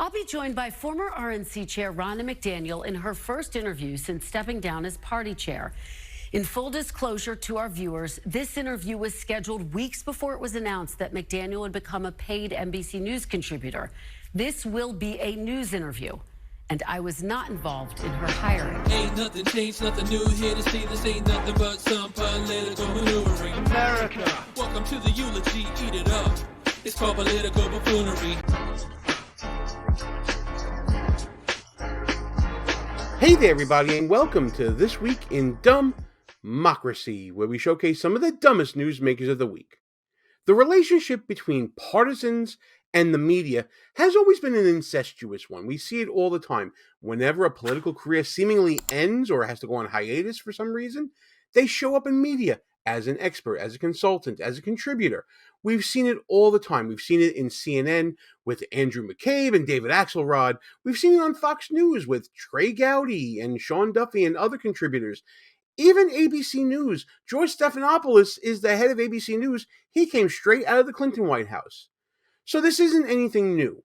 I'll be joined by former RNC Chair Ronna McDaniel in her first interview since stepping down as party chair. In full disclosure to our viewers, this interview was scheduled weeks before it was announced that McDaniel would become a paid NBC News contributor. This will be a news interview, and I was not involved in her hiring. Ain't nothing changed, nothing new here to see. This ain't nothing but some political maneuvering. America. Welcome to the eulogy, eat it up. It's called political buffoonery. Hey there, everybody, and welcome to This Week in DUMBmocracy, where we showcase some of the dumbest newsmakers of the week. The relationship between partisans and the media has always been an incestuous one. We see it all the time. Whenever a political career seemingly ends or has to go on hiatus for some reason, they show up in media as an expert, as a consultant, as a contributor. We've seen it all the time. We've seen it in CNN with Andrew McCabe and David Axelrod. We've seen it on Fox News with Trey Gowdy and Sean Duffy and other contributors. Even ABC News. George Stephanopoulos is the head of ABC News. He came straight out of the Clinton White House. So this isn't anything new.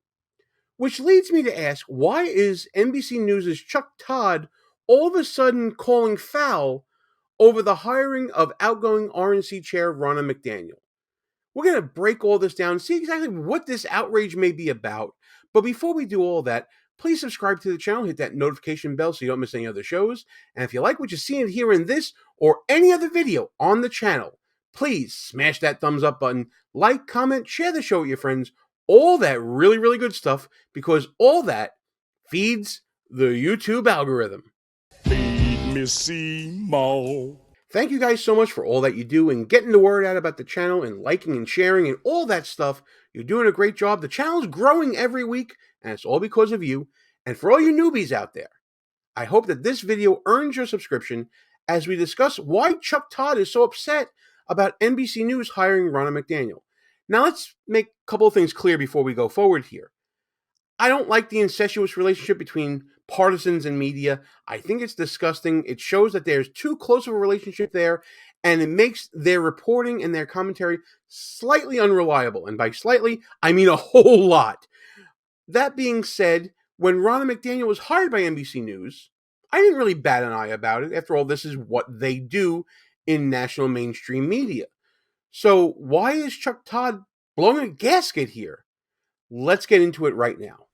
Which leads me to ask, why is NBC News' Chuck Todd all of a sudden calling foul over the hiring of outgoing RNC Chair Ronna McDaniel? We're going to break all this down and see exactly what this outrage may be about. But before we do all that, please subscribe to the channel, hit that notification bell so you don't miss any other shows. And if you like what you see and hear in this or any other video on the channel, please smash that thumbs up button, like, comment, share the show with your friends, all that really, really good stuff, because all that feeds the YouTube algorithm. Feed me Seymour. Thank you guys so much for all that you do and getting the word out about the channel and liking and sharing and all that stuff. You're doing a great job. The channel's growing every week, and it's all because of you. And for all you newbies out there, I hope that this video earns your subscription as we discuss why Chuck Todd is so upset about NBC News hiring Ronna McDaniel. Now let's make a couple of things clear before we go forward here. I don't like the incestuous relationship between partisans and media. I think it's disgusting. It shows that there's too close of a relationship there, and it makes their reporting and their commentary slightly unreliable. And by slightly, I mean a whole lot. That being said, when Ronna McDaniel was hired by NBC News, I didn't really bat an eye about it. After all, this is what they do in national mainstream media. So why is Chuck Todd blowing a gasket here? Let's get into it right now.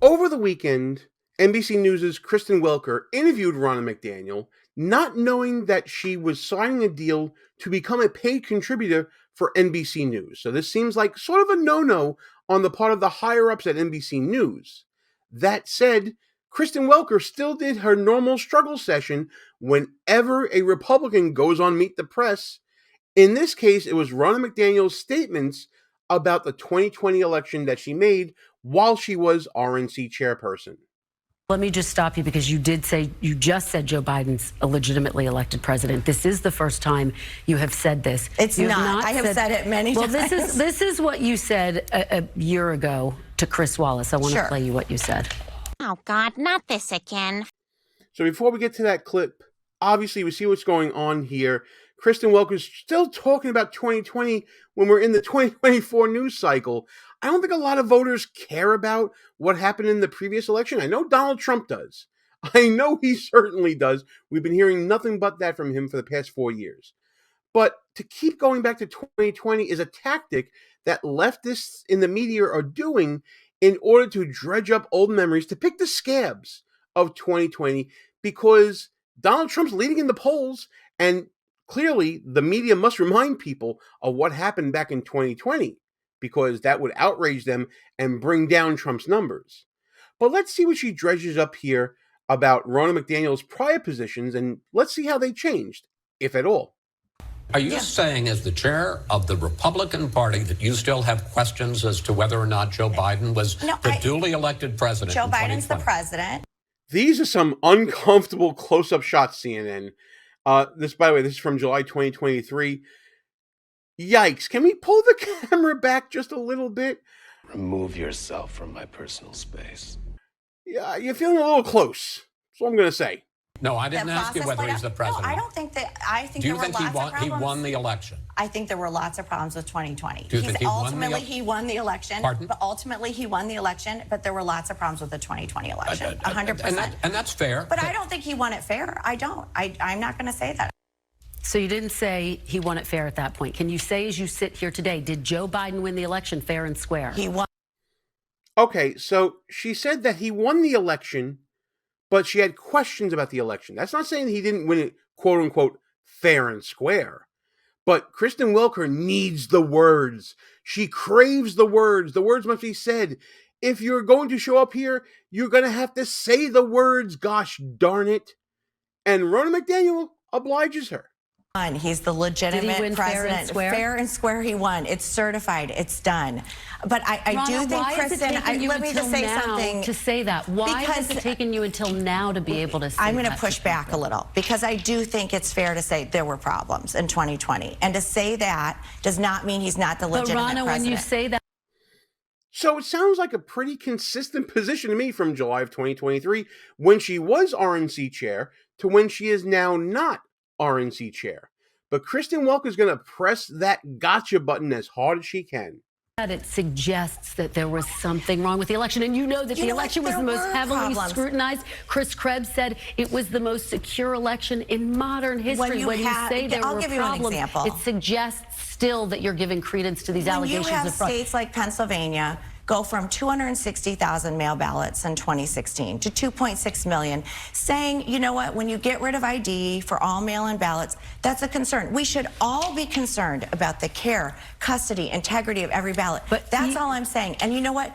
Over the weekend, NBC News' Kristin Welker interviewed Ronna McDaniel, not knowing that she was signing a deal to become a paid contributor for NBC News. So this seems like sort of a no-no on the part of the higher-ups at NBC News. That said, Kristin Welker still did her normal struggle session whenever a Republican goes on Meet the Press. In this case, it was Ronna McDaniel's statements about the 2020 election that she made while she was RNC chairperson. Let me just stop you because you just said Joe Biden's a legitimately elected president. This is the first time you have said this. It's not. I have said it many times. Well, this is what you said a year ago to Chris Wallace. I want to play you what you said. Oh, God, not this again. So before we get to that clip, obviously we see what's going on here. Kristin Welker is still talking about 2020 when we're in the 2024 news cycle. I don't think a lot of voters care about what happened in the previous election. I know Donald Trump does. I know he certainly does. We've been hearing nothing but that from him for the past 4 years. But to keep going back to 2020 is a tactic that leftists in the media are doing in order to dredge up old memories, to pick the scabs of 2020, because Donald Trump's leading in the polls, and clearly the media must remind people of what happened back in 2020, because that would outrage them and bring down Trump's numbers. But let's see what she dredges up here about Ronna McDaniel's prior positions, and let's see how they changed, if at all. Are you saying, as the chair of the Republican Party, that you still have questions as to whether or not Joe Biden was the duly elected president? Joe Biden's the president. These are some uncomfortable close-up shots, CNN. This, by the way, this is from July 2023. Yikes. Can we pull the camera back just a little bit? Remove yourself from my personal space. Yeah, you're feeling a little close. That's all I'm going to say. No, I didn't ask you whether he's the president. No, I don't think that. I think Do you there think were lots of problems. he won the election? I think there were lots of problems with 2020. Do you think he won the election? Pardon? But ultimately, he won the election. But there were lots of problems with the 2020 election. 100%. And that's fair. But I don't think he won it fair. I don't. I'm not going to say that. So you didn't say he won it fair at that point. Can you say, as you sit here today, did Joe Biden win the election fair and square? He won. Okay, so she said that he won the election, but she had questions about the election. That's not saying he didn't win it, quote unquote, fair and square. But Kristin Welker needs the words. She craves the words. The words must be said. If you're going to show up here, you're going to have to say the words, gosh darn it. And Ronna McDaniel obliges her. He's the legitimate president. Fair and square, he won. It's certified. It's done. But I do think, Kristin, let me just say something. To say that, why has it taken you until now to be able to say that? I'm going to push back a little, because I do think it's fair to say there were problems in 2020. And to say that does not mean he's not the legitimate president. But Ronna, when you say that. So it sounds like a pretty consistent position to me from July of 2023, when she was RNC chair, to when she is now not RNC chair. But Kristin Welker is going to press that gotcha button as hard as she can. It suggests that there was something wrong with the election. And you know that the election was the most heavily scrutinized. Chris Krebs said it was the most secure election in modern history. When you say there were problems, it suggests still that you're giving credence to these allegations of fraud. You have states like Pennsylvania go from 260,000 mail ballots in 2016 to 2.6 million, saying, you know what, when you get rid of ID for all mail-in ballots, that's a concern. We should all be concerned about the care, custody, integrity of every ballot. But that's all I'm saying. And you know what?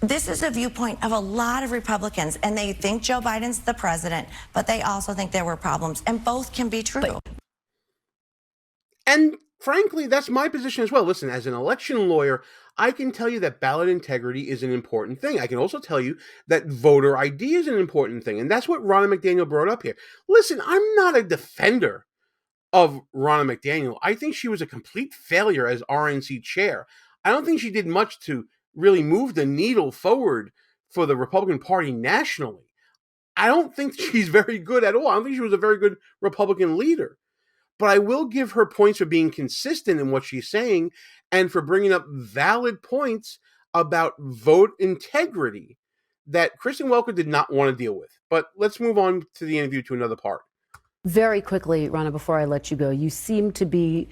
This is a viewpoint of a lot of Republicans, and they think Joe Biden's the president, but they also think there were problems, and both can be true. And frankly, that's my position as well. Listen, as an election lawyer, I can tell you that ballot integrity is an important thing. I can also tell you that voter ID is an important thing. And that's what Ronna McDaniel brought up here. Listen, I'm not a defender of Ronna McDaniel. I think she was a complete failure as RNC chair. I don't think she did much to really move the needle forward for the Republican Party nationally. I don't think she's very good at all. I don't think she was a very good Republican leader. But I will give her points for being consistent in what she's saying and for bringing up valid points about vote integrity that Kristin Welker did not want to deal with. But let's move on to the interview to another part. Very quickly, Ronna, before I let you go, you seem to be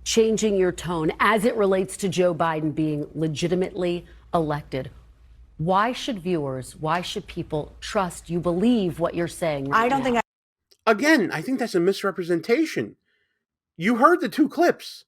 changing your tone as it relates to Joe Biden being legitimately elected. Why should viewers, why should people trust you, believe what you're saying right now? Again, I think that's a misrepresentation. You heard the two clips.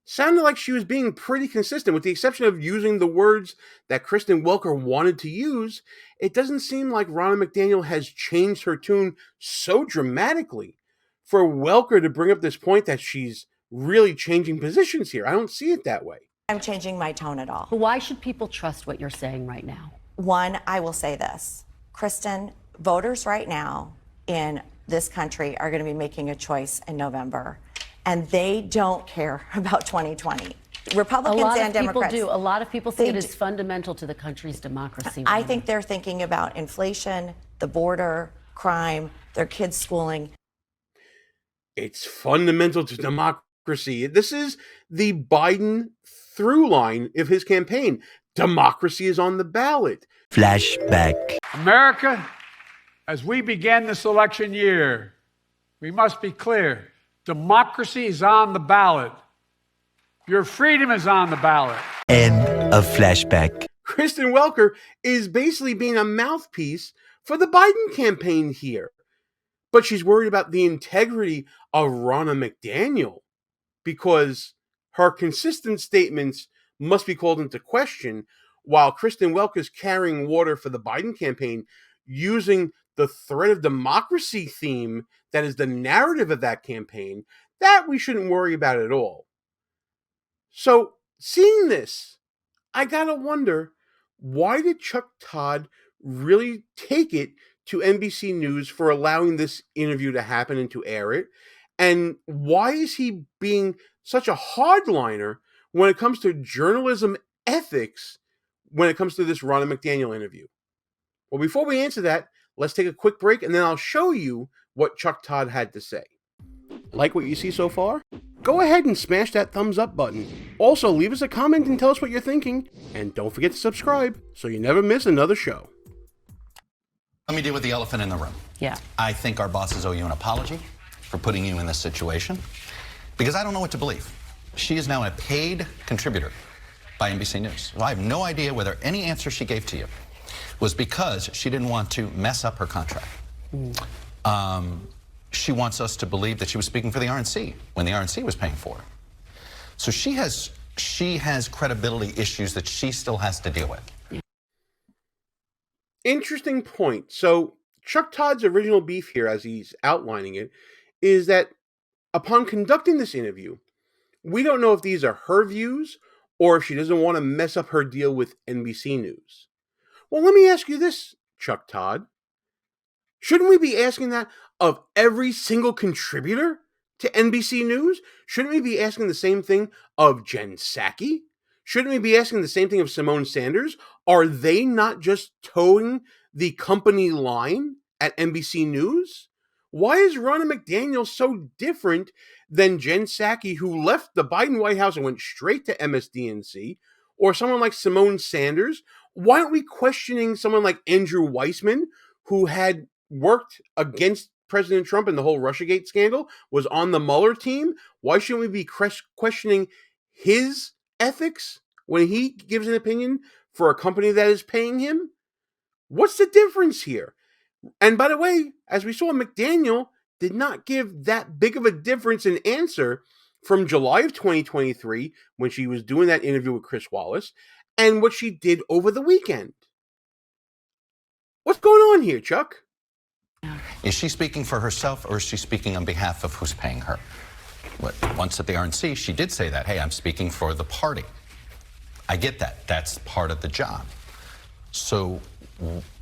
Sounded like she was being pretty consistent, with the exception of using the words that Kristin Welker wanted to use. It doesn't seem like Ronna McDaniel has changed her tune so dramatically for Welker to bring up this point that she's really changing positions here. I don't see it that way. I'm changing my tone at all. But why should people trust what you're saying right now? One, I will say this. Kristin, voters right now in this country are going to be making a choice in November, and they don't care about 2020. Republicans and Democrats. A lot of people see it as fundamental to the country's democracy. I think they're thinking about inflation, the border, crime, their kids' schooling. It's fundamental to democracy. This is the Biden through line of his campaign. Democracy is on the ballot. Flashback. America, as we begin this election year, we must be clear. Democracy is on the ballot. Your freedom is on the ballot. End of flashback. Kristin Welker is basically being a mouthpiece for the Biden campaign here. But she's worried about the integrity of Ronna McDaniel because her consistent statements must be called into question, while Kristin Welker is carrying water for the Biden campaign using the threat of democracy theme that is the narrative of that campaign. That we shouldn't worry about at all. So, seeing this, I gotta wonder, why did Chuck Todd really take it to NBC News for allowing this interview to happen and to air it? And why is he being such a hardliner when it comes to journalism ethics when it comes to this Ronna McDaniel interview? Well, before we answer that, let's take a quick break, and then I'll show you what Chuck Todd had to say. Like what you see so far? Go ahead and smash that thumbs up button. Also, leave us a comment and tell us what you're thinking. And don't forget to subscribe so you never miss another show. Let me deal with the elephant in the room. Yeah. I think our bosses owe you an apology for putting you in this situation, because I don't know what to believe. She is now a paid contributor by NBC News. Well, I have no idea whether any answer she gave to you was because she didn't want to mess up her contract. She wants us to believe that she was speaking for the RNC when the RNC was paying for her. So she has credibility issues that she still has to deal with. Interesting point. So Chuck Todd's original beef here, as he's outlining it, is that upon conducting this interview, we don't know if these are her views or if she doesn't want to mess up her deal with NBC News. Well, let me ask you this, Chuck Todd. Shouldn't we be asking that of every single contributor to NBC News? Shouldn't we be asking the same thing of Jen Psaki? Shouldn't we be asking the same thing of Simone Sanders? Are they not just towing the company line at NBC News? Why is Ronna McDaniel so different than Jen Psaki, who left the Biden White House and went straight to MSDNC, or someone like Simone Sanders? Why aren't we questioning someone like Andrew Weissman, who had worked against President Trump in the whole Russiagate scandal, was on the Mueller team? Why shouldn't we be questioning his ethics when he gives an opinion for a company that is paying him? What's the difference here? And by the way, as we saw, McDaniel did not give that big of a difference in answer from July of 2023, when she was doing that interview with Chris Wallace, and what she did over the weekend. What's going on here, Chuck? Is she speaking for herself, or is she speaking on behalf of who's paying her? Once at the RNC, she did say that, hey, I'm speaking for the party. I get that. That's part of the job. So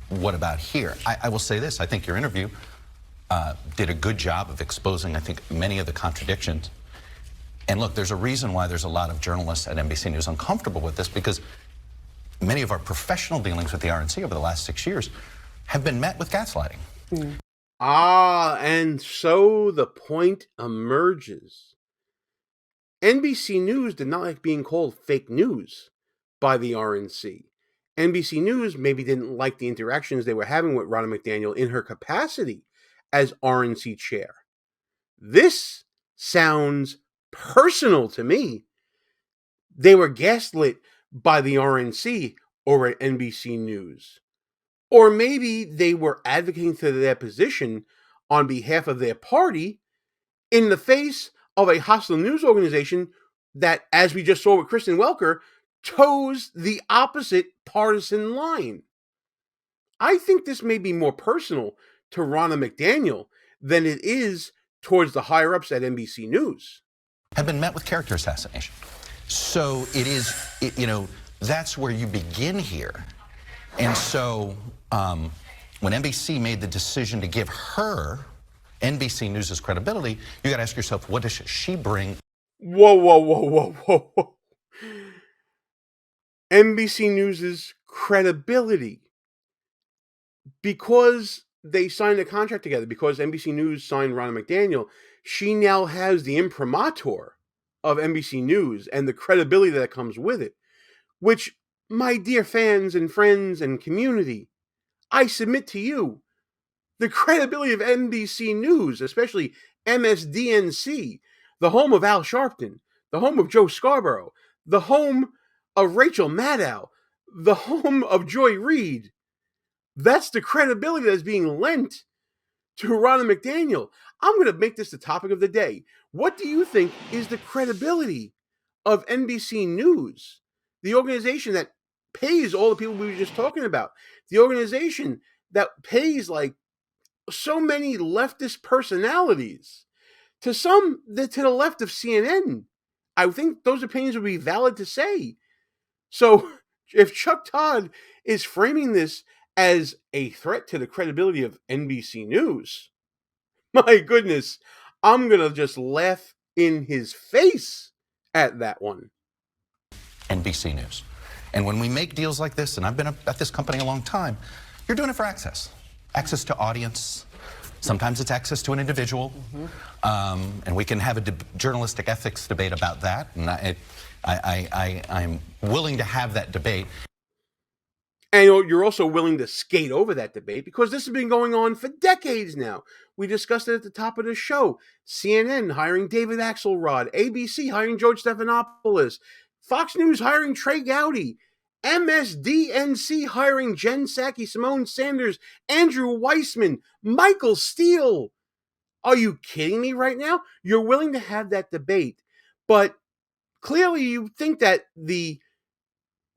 what about here? I will say this. I think your interview did a good job of exposing, I think, many of the contradictions. And look, there's a reason why there's a lot of journalists at NBC News uncomfortable with this, because many of our professional dealings with the RNC over the last 6 years have been met with gaslighting. And so the point emerges. NBC News did not like being called fake news by the RNC. NBC News maybe didn't like the interactions they were having with Ronna McDaniel in her capacity as RNC chair. This sounds personal to me. They were gaslit by the RNC over at NBC News. Or maybe they were advocating for their position on behalf of their party in the face of a hostile news organization that, as we just saw with Kristin Welker, toes the opposite partisan line. I think this may be more personal to Ronna McDaniel than it is towards the higher-ups at NBC News. Have been met with character assassination. So it is, that's where you begin here. And so when NBC made the decision to give her NBC News' credibility, you got to ask yourself, what does she bring? Whoa. NBC News' credibility. Because they signed a contract together, because NBC News signed Ronna McDaniel, she now has the imprimatur of NBC News and the credibility that comes with it, which, my dear fans and friends and community, I submit to you, the credibility of NBC News, especially MSDNC, the home of Al Sharpton, the home of Joe Scarborough, the home of Rachel Maddow, the home of Joy Reid, that's the credibility that is being lent to Ronna McDaniel. I'm going to make this the topic of the day. What do you think is the credibility of NBC News, the organization that pays all the people we were just talking about, the organization that pays like so many leftist personalities, to some to the left of CNN? I think those opinions would be valid to say. So if Chuck Todd is framing this as a threat to the credibility of NBC News, my goodness, I'm going to just laugh in his face at that one. NBC News. And when we make deals like this, and I've been at this company a long time, you're doing it for access. Access to audience, Sometimes it's access to an individual, and we can have a journalistic ethics debate about that. And I'm willing to have that debate. And you're also willing to skate over that debate because this has been going on for decades now. We discussed it at the top of the show. CNN hiring David Axelrod, ABC hiring George Stephanopoulos, Fox News hiring Trey Gowdy, MSDNC hiring Jen Psaki, Simone Sanders, Andrew Weissman, Michael Steele. Are you kidding me right now? You're willing to have that debate, but clearly you think that the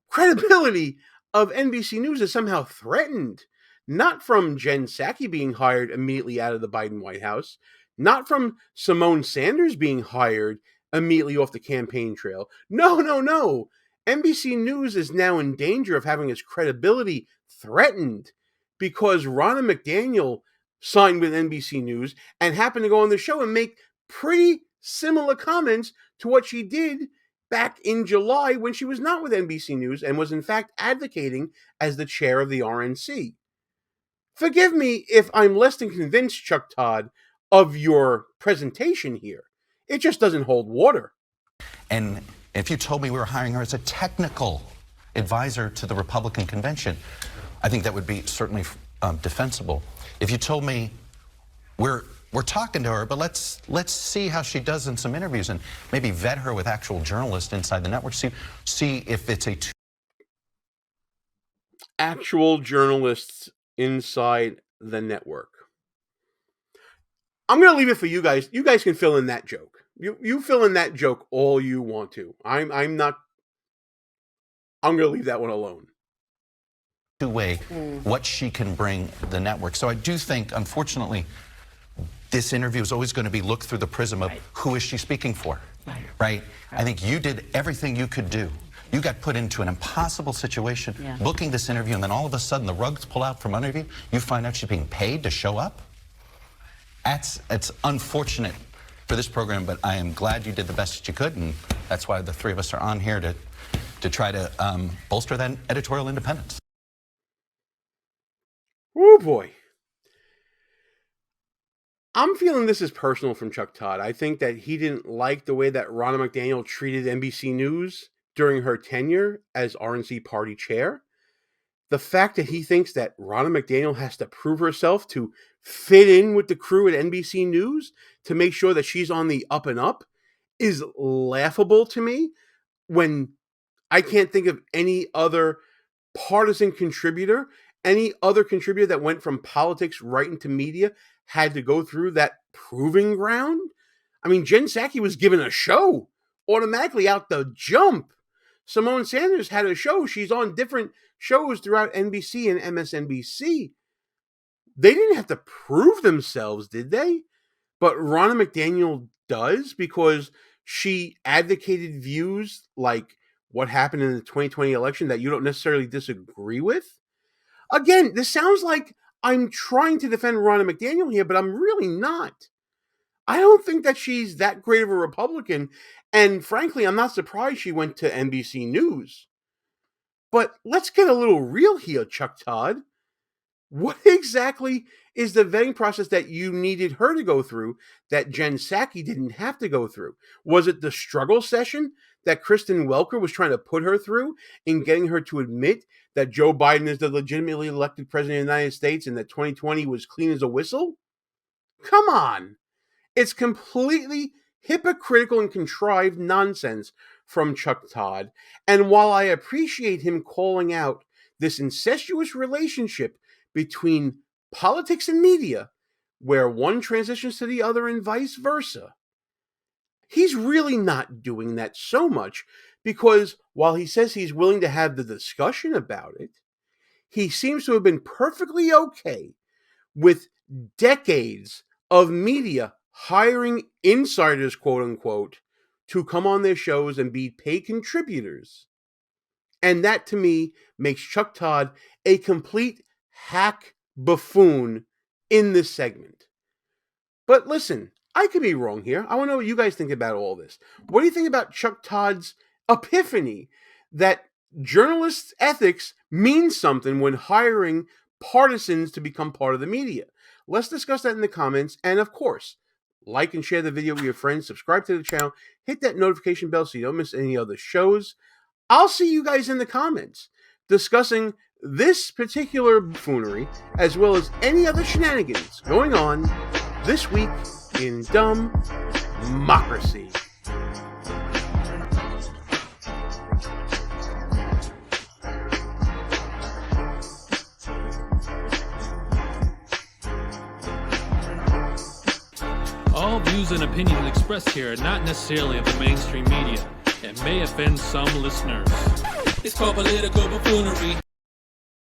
credibility of NBC News is somehow threatened, not from Jen Psaki being hired immediately out of the Biden White House, not from Simone Sanders being hired immediately off the campaign trail. No. NBC News is now in danger of having its credibility threatened because Ronna McDaniel signed with NBC News and happened to go on the show and make pretty similar comments to what she did back in July when she was not with NBC News and was in fact advocating as the chair of the RNC. Forgive me if I'm less than convinced, Chuck Todd, of your presentation here. It just doesn't hold water. And if you told me we were hiring her as a technical advisor to the Republican convention, I think that would be certainly defensible. If you told me we're talking to her, but let's see how she does in some interviews and maybe vet her with actual journalists inside the network, see if it's actual journalists inside the network. I'm going to leave it for you guys. You guys can fill in that joke. You fill in that joke all you want to. I'm going to leave that one alone. Two-way what she can bring the network. So I do think, unfortunately, this interview is always going to be looked through the prism of who is she speaking for, right? I think you did everything you could do. You got put into an impossible situation, booking this interview, and then all of a sudden the rugs pull out from under you. You find out she's being paid to show up. It's unfortunate for this program, but I am glad you did the best that you could, and that's why the three of us are on here to try to bolster that editorial independence. Oh boy. I'm feeling this is personal from Chuck Todd. I think that he didn't like the way that Ronna McDaniel treated NBC News during her tenure as RNC party chair. The fact that he thinks that Ronna McDaniel has to prove herself to fit in with the crew at NBC News to make sure that she's on the up and up is laughable to me when I can't think of any other partisan contributor, any other contributor that went from politics right into media had to go through that proving ground. I mean, Jen Psaki was given a show automatically out the jump. Simone Sanders had a show. She's on different shows throughout NBC and MSNBC. They didn't have to prove themselves, did they? But Ronna McDaniel does because she advocated views like what happened in the 2020 election that you don't necessarily disagree with. Again, this sounds like I'm trying to defend Ronna McDaniel here, but I'm really not. I don't think that she's that great of a Republican, and frankly, I'm not surprised she went to NBC News. But let's get a little real here, Chuck Todd. What exactly is the vetting process that you needed her to go through that Jen Psaki didn't have to go through? Was it the struggle session that Kristin Welker was trying to put her through in getting her to admit that Joe Biden is the legitimately elected president of the United States and that 2020 was clean as a whistle? Come on. It's completely hypocritical and contrived nonsense from Chuck Todd. And while I appreciate him calling out this incestuous relationship between politics and media, where one transitions to the other and vice versa, he's really not doing that so much because while he says he's willing to have the discussion about it, he seems to have been perfectly okay with decades of media hiring insiders, quote unquote, to come on their shows and be paid contributors. And that to me makes Chuck Todd a complete hack buffoon in this segment. But listen, I could be wrong here. I want to know what you guys think about all this. What do you think about Chuck Todd's epiphany that journalists' ethics means something when hiring partisans to become part of the media? Let's discuss that in the comments. And of course, like and share the video with your friends, subscribe to the channel, hit that notification bell so you don't miss any other shows. I'll see you guys in the comments discussing this particular buffoonery as well as any other shenanigans going on this week in DUMBmocracy. All views and opinions expressed here are not necessarily of the mainstream media and may offend some listeners. It's called political buffoonery.